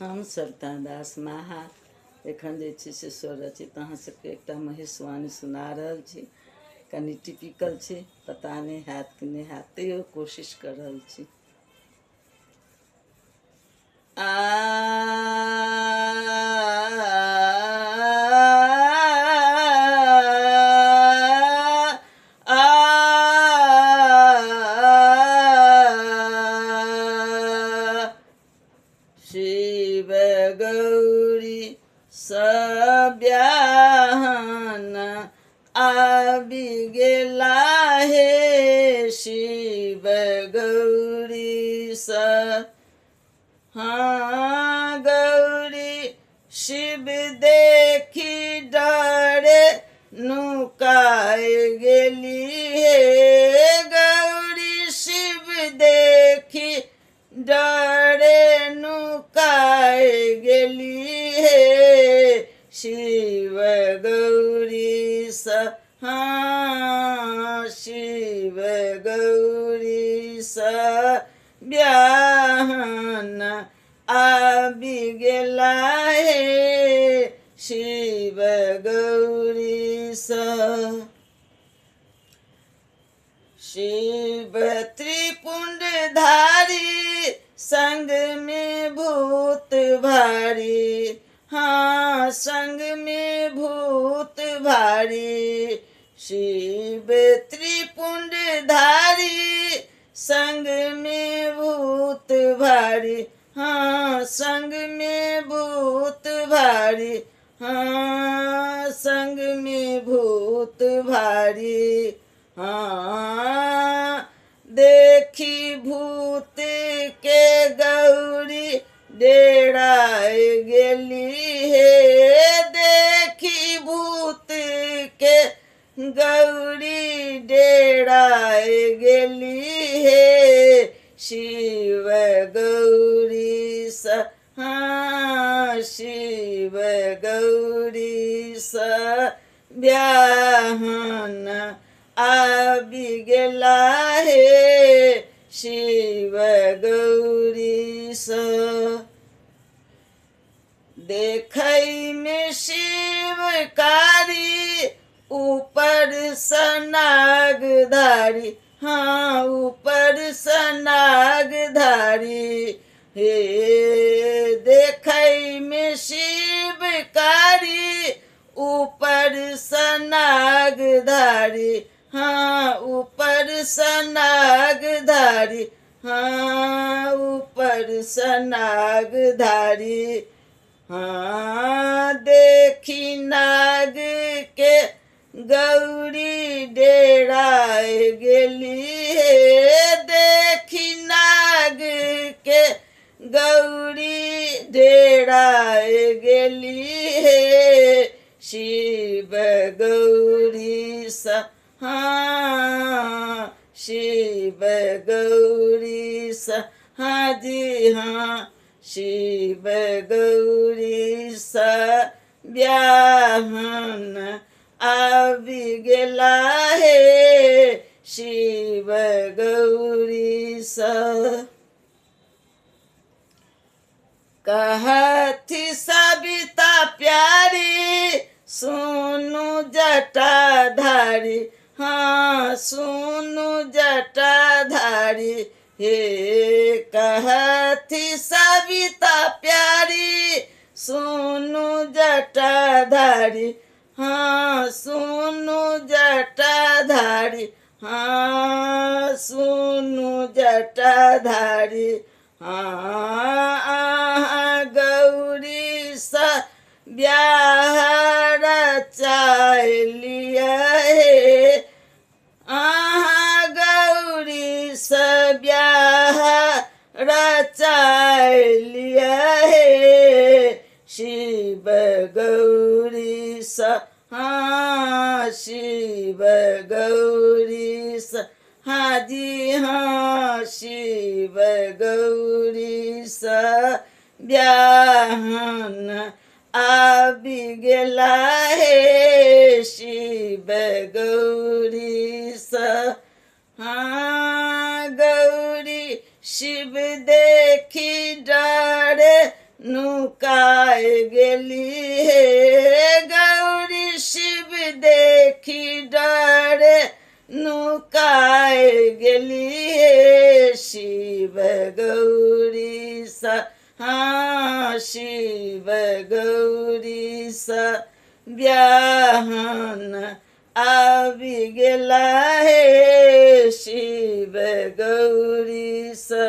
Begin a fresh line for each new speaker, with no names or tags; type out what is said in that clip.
हम सरिता दास माहा एखन जे छै से स्वरचित अहाँ सबके एकटा महेशवाणी सुना रहल छी। कनि टिपिकल छै, पता नहीं हैत कि नहीं हैत, तैयो कोशिश कर रहल छी। शिव गौरी सब्याहन आबि गेला हे, शिव गौरी हाँ गौरी शिव देखी डरे नुकाय गेली हे, गौरी शिव देखी डरे नुकाय गेली हे, शिव गौरी हाँ शिव गौरी ब्याहन आबि गेला हे, शिव गौरी शिव त्रिपुंडधारी संग में भूत भारी, हाँ संग में भूत भारी, शिव त्रिपुंडधारी संग में भूत भारी, हाँ संग में भूत भारी, हाँ संग में भूत भारी, हाँ देखी भूत के गौरी डेराय गेली हे, देखी भूत के गौरी डेराय गेली हे, शिव गौरी हाँ शिव गौरी ब्याहन आबि गेला हे, शिव गौरी देखै में शिवकारी ऊपर सनागधारी, हाँ ऊपर सनागधारी हे, देखै में शिवकारी ऊपर सनागधारी, हाँ ऊपर सनागधारी, हाँ ऊपर सनागधारी, हाँ देखी नाग के गौरी डेराय गेली हे, देखी नाग के गौरी डेराय गेली हे, शिव गौरी हाँ शिव गौरी हाँ जी हाँ शिव गौरी ब्याहन आबि गेला हे, शिव गौरी कहती सविता प्यारी सुनु जटाधारी, हाँ सुनु जटाधारी हे, कहती सविता प्यारी सुनु जटाधारी, हाँ सुनु जटाधारी, हाँ सुनु जटाधारी, हाँ गौरी ब्याह रचाय लिया हे, गौरी ब्याह रचाय लिया हे, शिव गौरी हाँ शिव गौरी हाँ जी हाँ शिव गौरी ब्याहन आबि गेला हे, शिव गौरी हाँ गौरी शिव देखी डरे नुकाए गेली हे गौरी शिव देखी डरे नुकाए गेली हे शिव गौरी सा हाँ शिव गौरी सा ब्याहन आबि गेला हे शिव गौरी सा